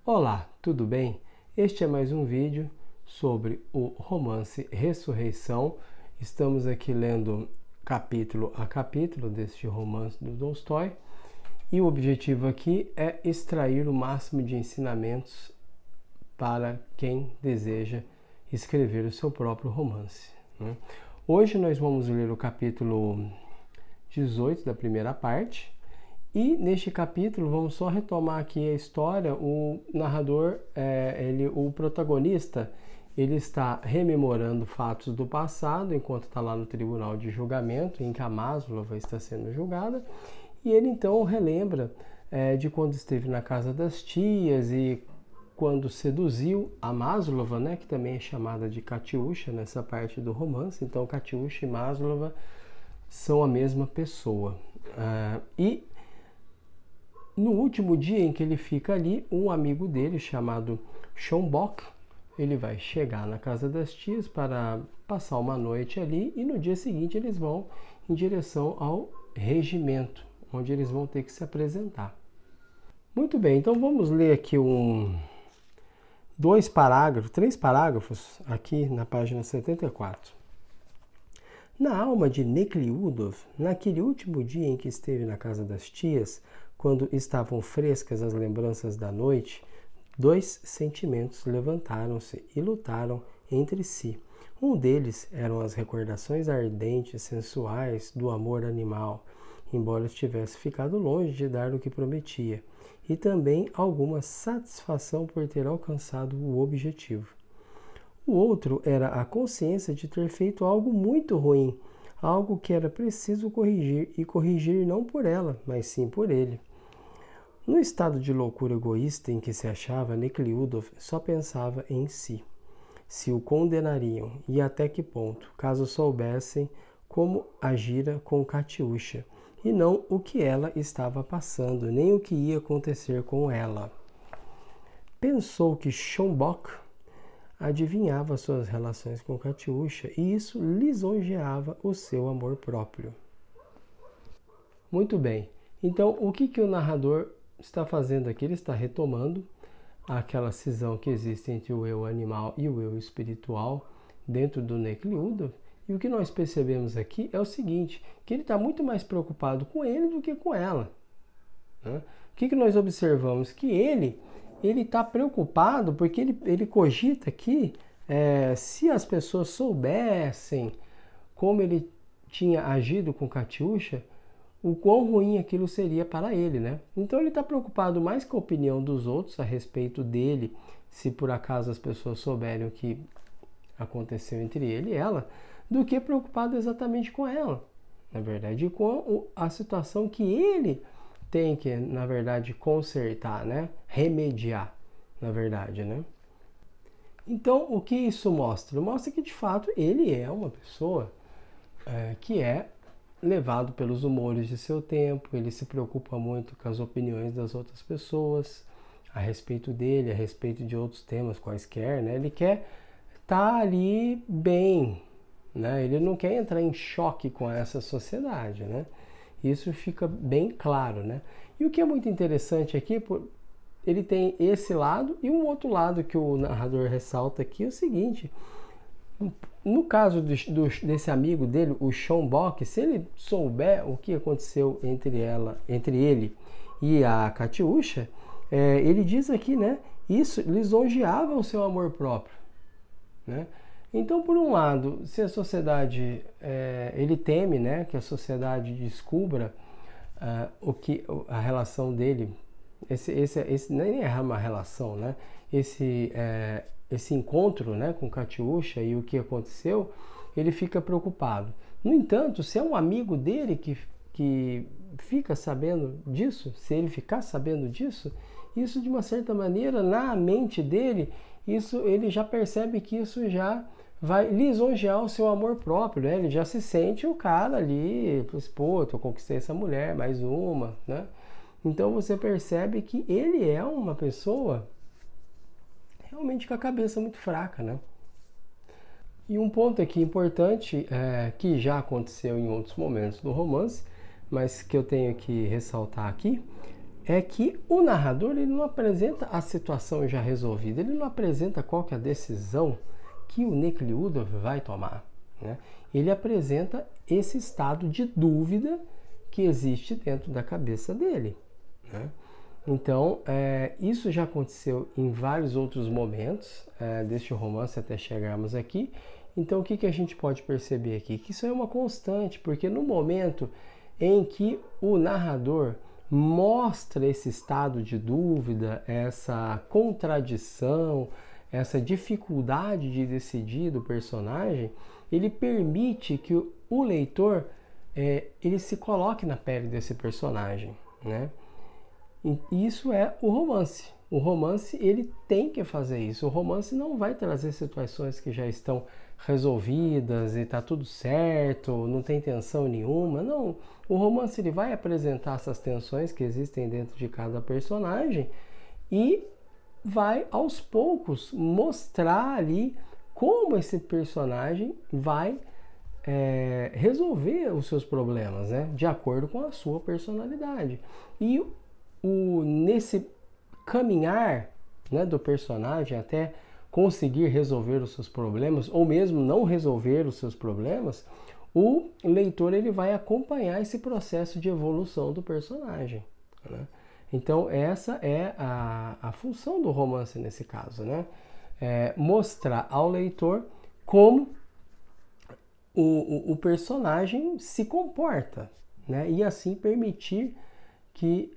Olá, tudo bem? Este é mais um vídeo sobre o romance Ressurreição. Estamos aqui lendo capítulo a capítulo deste romance do Tolstói e o objetivo aqui é extrair o máximo de ensinamentos para quem deseja escrever o seu próprio romance, né? Hoje nós vamos ler o capítulo 18 da primeira parte. E neste capítulo, vamos só retomar aqui a história. O narrador, o protagonista, ele está rememorando fatos do passado enquanto está lá no tribunal de julgamento, em que a Maslova está sendo julgada. E ele então relembra de quando esteve na casa das tias e quando seduziu a Maslova, né, que também é chamada de Katiusha nessa parte do romance. Então, Katiusha e Maslova são a mesma pessoa. E no último dia em que ele fica ali, um amigo dele chamado Schomburgk, ele vai chegar na casa das tias para passar uma noite ali e no dia seguinte eles vão em direção ao regimento, onde eles vão ter que se apresentar. Muito bem, então vamos ler aqui três parágrafos aqui na página 74. Na alma de Nekliudov, naquele último dia em que esteve na casa das tias, quando estavam frescas as lembranças da noite, dois sentimentos levantaram-se e lutaram entre si. Um deles eram as recordações ardentes, sensuais do amor animal, embora estivesse ficado longe de dar o que prometia, e também alguma satisfação por ter alcançado o objetivo. O outro era a consciência de ter feito algo muito ruim, algo que era preciso corrigir, e corrigir não por ela, mas sim por ele. No estado de loucura egoísta em que se achava, Nekliudov só pensava em si. Se o condenariam e até que ponto, caso soubessem como agira com Katiusha, e não o que ela estava passando, nem o que ia acontecer com ela. Pensou que Schomburgk adivinhava suas relações com Katiusha e isso lisonjeava o seu amor próprio. Muito bem, então o que o narrador está fazendo aqui? Ele está retomando aquela cisão que existe entre o eu animal e o eu espiritual dentro do Nekliudov. E o que nós percebemos aqui é o seguinte, que ele está muito mais preocupado com ele do que com ela, né? O que nós observamos? Que ele está preocupado porque ele cogita aqui, se as pessoas soubessem como ele tinha agido com Katiusha, o quão ruim aquilo seria para ele, né? Então ele está preocupado mais com a opinião dos outros a respeito dele, se por acaso as pessoas souberem o que aconteceu entre ele e ela, do que preocupado exatamente com ela, na verdade, com a situação que ele tem que, na verdade, consertar, né? Remediar, na verdade, né? Então, o que isso mostra? Mostra que, de fato, ele é uma pessoa que é levado pelos humores de seu tempo, ele se preocupa muito com as opiniões das outras pessoas a respeito dele, a respeito de outros temas quaisquer, né? Ele quer estar ali bem, né? Ele não quer entrar em choque com essa sociedade, né? Isso fica bem claro, né? E o que é muito interessante aqui, ele tem esse lado e um outro lado que o narrador ressalta aqui é o seguinte: no caso desse amigo dele, o Schomburgk, se ele souber o que aconteceu entre ele e a Katiusha, ele diz aqui, né? Isso lisonjeava o seu amor próprio, né? Então, por um lado, se a sociedade, ele teme, né, que a sociedade descubra a relação dele, esse nem é uma relação, né? Esse encontro, né, com Katiusha e o que aconteceu, ele fica preocupado. No entanto, se é um amigo dele que fica sabendo disso, se ele ficar sabendo disso, isso de uma certa maneira, na mente dele, ele já percebe que isso já vai lisonjear o seu amor próprio, né? Ele já se sente o cara ali, pô, eu conquistei essa mulher, mais uma, né? Então você percebe que ele é uma pessoa realmente com a cabeça muito fraca, né? E um ponto aqui importante, que já aconteceu em outros momentos do romance, mas que eu tenho que ressaltar aqui, é que o narrador ele não apresenta a situação já resolvida, ele não apresenta qual que é a decisão que o Nikli Udov vai tomar, né? Ele apresenta esse estado de dúvida que existe dentro da cabeça dele, né? Então, isso já aconteceu em vários outros momentos deste romance até chegarmos aqui. Então, o que a gente pode perceber aqui? Que isso é uma constante, porque no momento em que o narrador mostra esse estado de dúvida, essa contradição, essa dificuldade de decidir do personagem, ele permite que o leitor ele se coloque na pele desse personagem, né? E isso é o romance. O romance ele tem que fazer isso. O romance não vai trazer situações que já estão resolvidas e está tudo certo, não tem tensão nenhuma. Não, o romance ele vai apresentar essas tensões que existem dentro de cada personagem e vai aos poucos mostrar ali como esse personagem vai resolver os seus problemas, né? De acordo com a sua personalidade. E nesse caminhar, né, do personagem até conseguir resolver os seus problemas, ou mesmo não resolver os seus problemas, o leitor ele vai acompanhar esse processo de evolução do personagem, né? Então essa é a função do romance nesse caso, né? Mostrar ao leitor como o personagem se comporta, né? E assim permitir que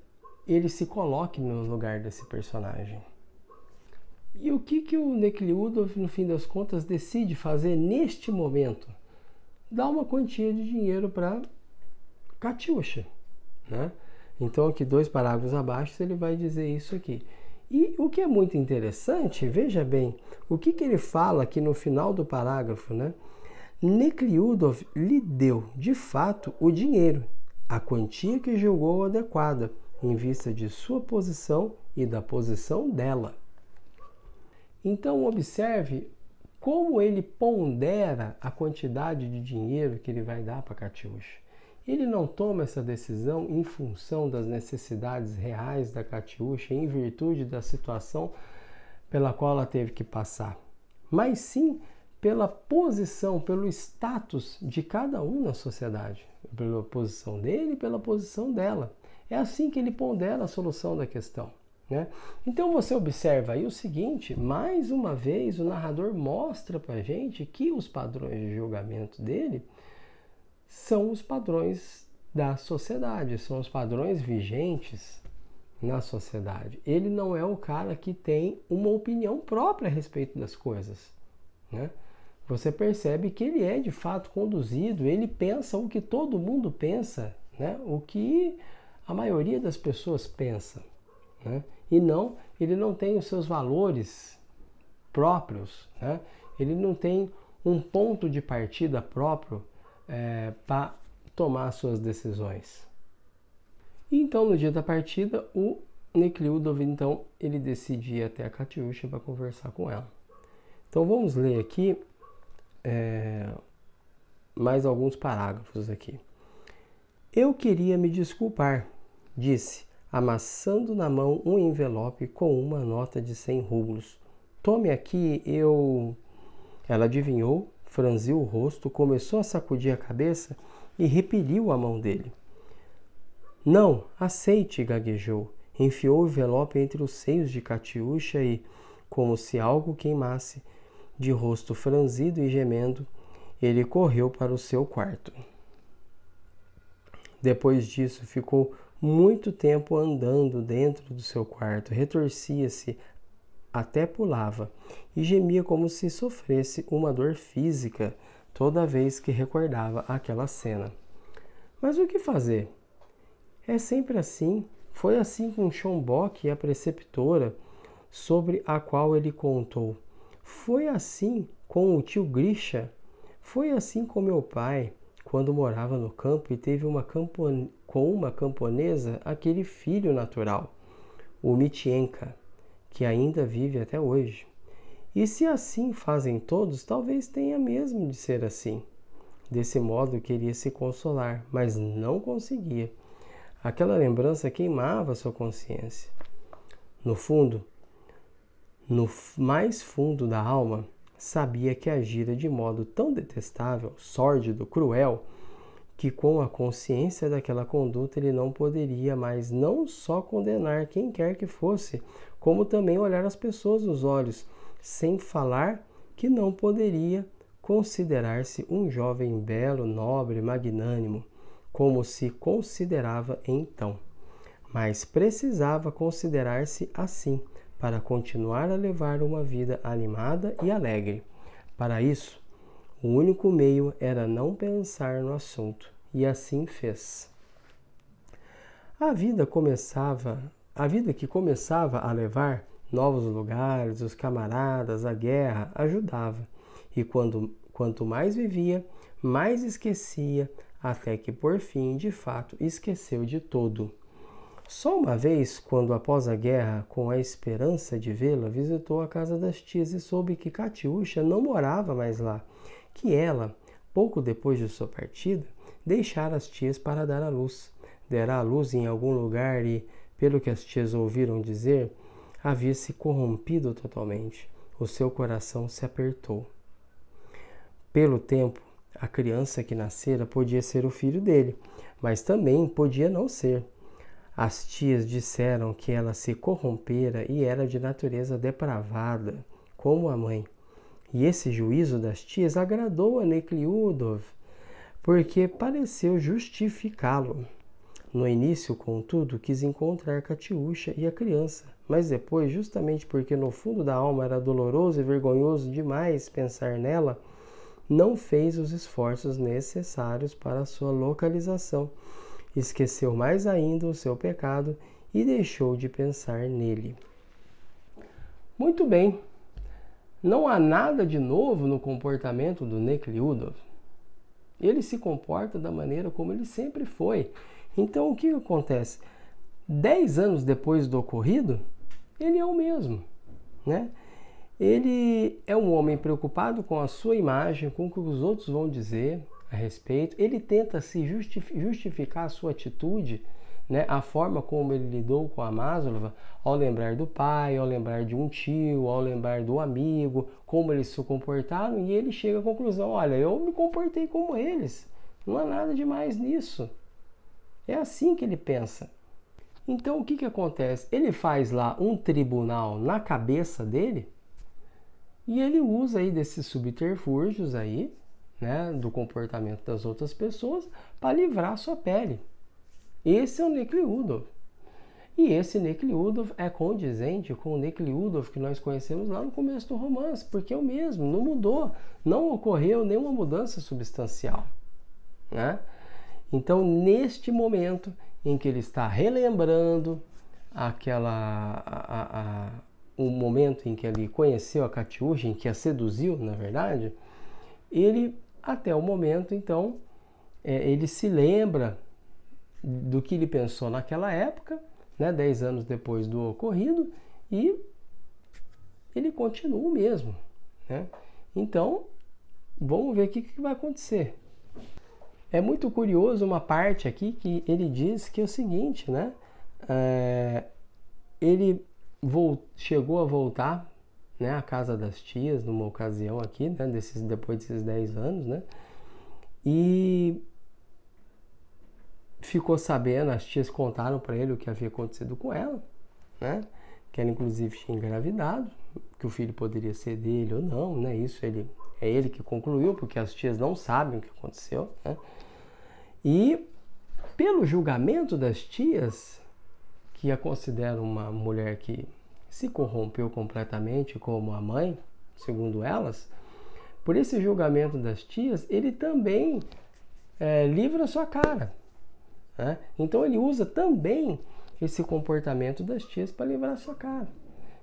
ele se coloque no lugar desse personagem. E o que o Nikli Udov, no fim das contas, decide fazer neste momento? Dar uma quantia de dinheiro para Katyusha, né? Então, aqui 2 parágrafos abaixo, ele vai dizer isso aqui. E o que é muito interessante, veja bem, o que ele fala aqui no final do parágrafo, né? Nikli Udov lhe deu, de fato, o dinheiro, a quantia que julgou adequada, em vista de sua posição e da posição dela. Então, observe como ele pondera a quantidade de dinheiro que ele vai dar para Katyusha. Ele não toma essa decisão em função das necessidades reais da Katyusha, em virtude da situação pela qual ela teve que passar, mas sim pela posição, pelo status de cada um na sociedade, pela posição dele e pela posição dela. É assim que ele pondera a solução da questão, né? Então você observa aí o seguinte, mais uma vez o narrador mostra para a gente que os padrões de julgamento dele são os padrões da sociedade, são os padrões vigentes na sociedade. Ele não é o cara que tem uma opinião própria a respeito das coisas, né? Você percebe que ele é de fato conduzido, ele pensa o que todo mundo pensa, né? O que a maioria das pessoas pensa, né? E ele não tem os seus valores próprios, né? Ele não tem um ponto de partida próprio para tomar suas decisões. E então, no dia da partida, o Nikli Udov, então, ele decide ir até a Katyusha para conversar com ela. Então, vamos ler aqui mais alguns parágrafos aqui. Eu queria me desculpar, disse, amassando na mão um envelope com uma nota de 100 rublos. Tome aqui, Ela adivinhou, franziu o rosto, começou a sacudir a cabeça e repeliu a mão dele. Não, aceite, gaguejou. Enfiou o envelope entre os seios de Katyusha e, como se algo queimasse, de rosto franzido e gemendo, ele correu para o seu quarto. Depois disso, ficou muito tempo andando dentro do seu quarto, retorcia-se, até pulava, e gemia como se sofresse uma dor física toda vez que recordava aquela cena. Mas o que fazer? É sempre assim. Foi assim com Schomburgk e a preceptora, sobre a qual ele contou. Foi assim com o tio Grisha. Foi assim com meu pai, quando morava no campo e teve com uma camponesa aquele filho natural, o Mitienka, que ainda vive até hoje. E se assim fazem todos, talvez tenha mesmo de ser assim. Desse modo queria se consolar, mas não conseguia. Aquela lembrança queimava sua consciência. No fundo, no mais fundo da alma, sabia que agira de modo tão detestável, sórdido, cruel, que com a consciência daquela conduta ele não poderia mais não só condenar quem quer que fosse, como também olhar as pessoas nos olhos, sem falar que não poderia considerar-se um jovem belo, nobre, magnânimo, como se considerava então. Mas precisava considerar-se assim, para continuar a levar uma vida animada e alegre. Para isso, o único meio era não pensar no assunto, e assim fez. A vida que começava a levar novos lugares, os camaradas, a guerra, ajudava. E quanto mais vivia, mais esquecia, até que por fim, de fato, esqueceu de todo. Só uma vez, quando após a guerra, com a esperança de vê-la, visitou a casa das tias e soube que Catiúcha não morava mais lá, que ela, pouco depois de sua partida, deixara as tias para dar à luz. Dera à luz em algum lugar e, pelo que as tias ouviram dizer, havia se corrompido totalmente. O seu coração se apertou. Pelo tempo, a criança que nascera podia ser o filho dele, mas também podia não ser. As tias disseram que ela se corrompera e era de natureza depravada, como a mãe. E esse juízo das tias agradou a Nekhludoff, porque pareceu justificá-lo. No início, contudo, quis encontrar Catiúcha e a criança, mas depois, justamente porque no fundo da alma era doloroso e vergonhoso demais pensar nela, não fez os esforços necessários para a sua localização. Esqueceu mais ainda o seu pecado e deixou de pensar nele. Muito bem, não há nada de novo no comportamento do Nekhludoff. Ele se comporta da maneira como ele sempre foi. Então o que acontece? 10 anos depois do ocorrido, ele é o mesmo, né? Ele é um homem preocupado com a sua imagem, com o que os outros vão dizer a respeito. Ele tenta se justificar a sua atitude, né? A forma como ele lidou com a Maslova, ao lembrar do pai, ao lembrar de um tio, ao lembrar do amigo, como eles se comportaram, e ele chega à conclusão: olha, eu me comportei como eles, não há nada demais nisso. É assim que ele pensa. Então o que acontece? Ele faz lá um tribunal na cabeça dele e ele usa aí desses subterfúgios aí, né, do comportamento das outras pessoas para livrar a sua pele. Esse é o Nekhludoff. E esse Nekhludoff é condizente com o Nekhludoff que nós conhecemos lá no começo do romance, porque é o mesmo, não mudou, não ocorreu nenhuma mudança substancial, né? Então, neste momento em que ele está relembrando o momento em que ele conheceu a Catiúcha, em que a seduziu, na verdade, ele, até o momento, então, ele se lembra do que ele pensou naquela época, né, 10 anos depois do ocorrido, e ele continua o mesmo, né? Então, vamos ver o que vai acontecer. É muito curioso uma parte aqui que ele diz que é o seguinte, né? Ele chegou a voltar, né, à casa das tias numa ocasião aqui, né, depois desses 10 anos, né? E ficou sabendo, as tias contaram para ele o que havia acontecido com ela, né? Que ela inclusive tinha engravidado, que o filho poderia ser dele ou não, né? Isso é ele que concluiu, porque as tias não sabem o que aconteceu, né? E pelo julgamento das tias, que a consideram uma mulher que se corrompeu completamente como a mãe, segundo elas, por esse julgamento das tias, ele também livra a sua cara, né? Então ele usa também esse comportamento das tias para livrar a sua cara.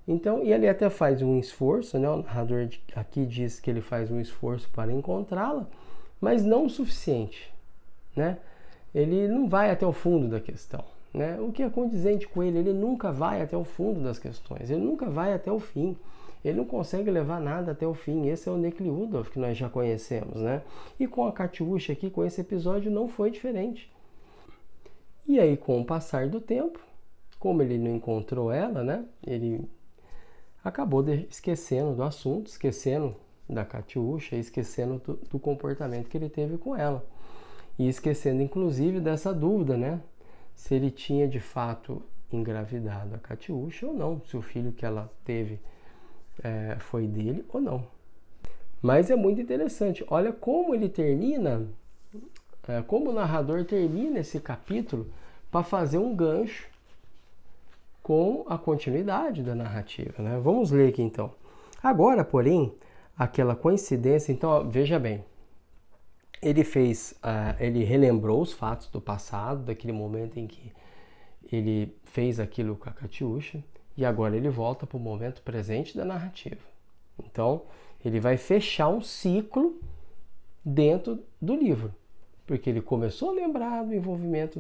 Então, e ele até faz um esforço, né? O narrador aqui diz que ele faz um esforço para encontrá-la, mas não o suficiente, né? Ele não vai até o fundo da questão, né? O que é condizente com ele? Ele nunca vai até o fundo das questões, ele nunca vai até o fim, ele não consegue levar nada até o fim. Esse é o Nekhludoff que nós já conhecemos, né? E com a Catiúcha aqui, com esse episódio, não foi diferente. E aí, com o passar do tempo, como ele não encontrou ela, né, ele acabou esquecendo do assunto, esquecendo da Catiúcha, esquecendo do comportamento que ele teve com ela. E esquecendo, inclusive, dessa dúvida, né, se ele tinha de fato engravidado a Catiúcha ou não, se o filho que ela teve foi dele ou não. Mas é muito interessante, olha como ele termina, como o narrador termina esse capítulo para fazer um gancho com a continuidade da narrativa, né? Vamos ler aqui então. Agora, porém, aquela coincidência, então, ó, veja bem, ele relembrou os fatos do passado, daquele momento em que ele fez aquilo com a Catiúcha, e agora ele volta para o momento presente da narrativa. Então, ele vai fechar um ciclo dentro do livro, porque ele começou a lembrar do envolvimento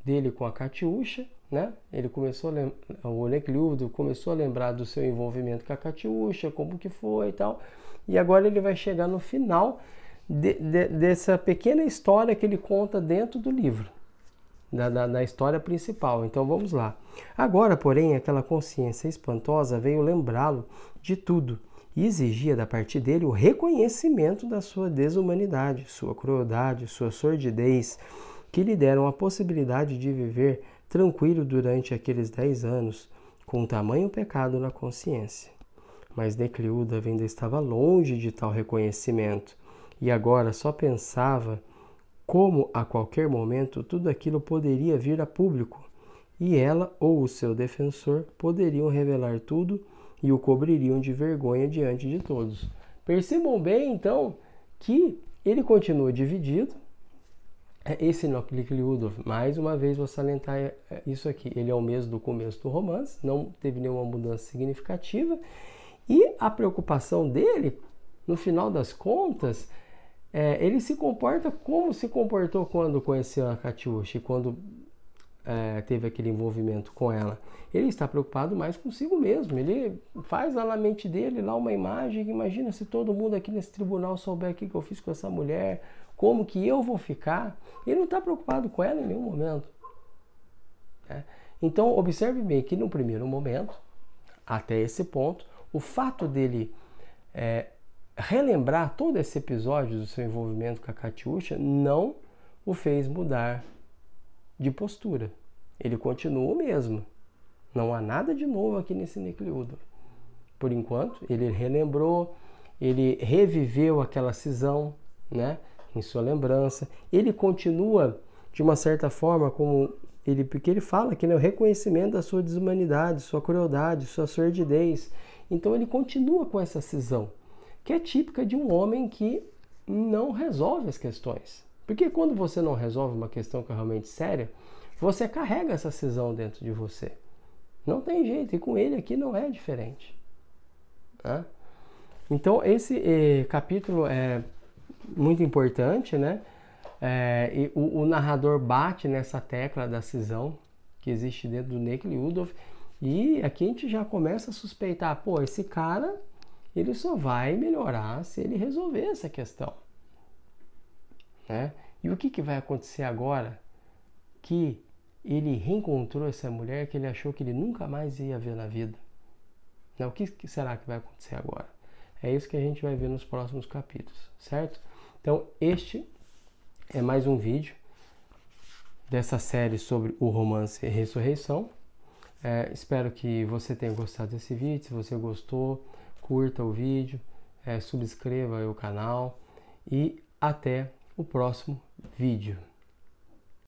dele com a Catiúcha, né? O Nekhli Udov começou a lembrar do seu envolvimento com a Catiúcha, como que foi e tal, e agora ele vai chegar no final dessa pequena história que ele conta dentro do livro, da história principal. Então vamos lá. Agora, porém, aquela consciência espantosa veio lembrá-lo de tudo e exigia da parte dele o reconhecimento da sua desumanidade, sua crueldade, sua sordidez, que lhe deram a possibilidade de viver tranquilo durante aqueles 10 anos, com tamanho pecado na consciência. Mas Nekhli Udov ainda estava longe de tal reconhecimento, e agora só pensava como a qualquer momento tudo aquilo poderia vir a público, e ela ou o seu defensor poderiam revelar tudo e o cobririam de vergonha diante de todos. Percebam bem, então, que ele continua dividido. Esse Nekhli Udov, mais uma vez vou salientar isso aqui, ele é o mesmo do começo do romance, não teve nenhuma mudança significativa, e a preocupação dele, no final das contas, ele se comporta como se comportou quando conheceu a Catiúcha e quando teve aquele envolvimento com ela. Ele está preocupado mais consigo mesmo. Ele faz lá na mente dele lá uma imagem. Imagina se todo mundo aqui nesse tribunal souber o que eu fiz com essa mulher, como que eu vou ficar. Ele não está preocupado com ela em nenhum momento. Então, observe bem que no primeiro momento, até esse ponto, o fato dele relembrar todo esse episódio do seu envolvimento com a Catiúcha não o fez mudar de postura. Ele continua o mesmo. Não há nada de novo aqui nesse Nekhli Udov. Por enquanto, ele relembrou, ele reviveu aquela cisão, né, em sua lembrança. Ele continua, de uma certa forma, porque ele fala que, né, o reconhecimento da sua desumanidade, sua crueldade, sua sordidez. Então ele continua com essa cisão, que é típica de um homem que não resolve as questões. Porque quando você não resolve uma questão que é realmente séria, você carrega essa cisão dentro de você. Não tem jeito, e com ele aqui não é diferente. Tá? Então esse capítulo é muito importante, né? E o narrador bate nessa tecla da cisão que existe dentro do Nekhli Udov, e aqui a gente já começa a suspeitar, pô, esse cara, ele só vai melhorar se ele resolver essa questão. Né? E o que vai acontecer agora que ele reencontrou essa mulher que ele achou que ele nunca mais ia ver na vida? O que será que vai acontecer agora? É isso que a gente vai ver nos próximos capítulos, certo? Então, este é mais um vídeo dessa série sobre o romance Ressurreição. Espero que você tenha gostado desse vídeo. Se você gostou, curta o vídeo, subscreva o canal e até o próximo vídeo.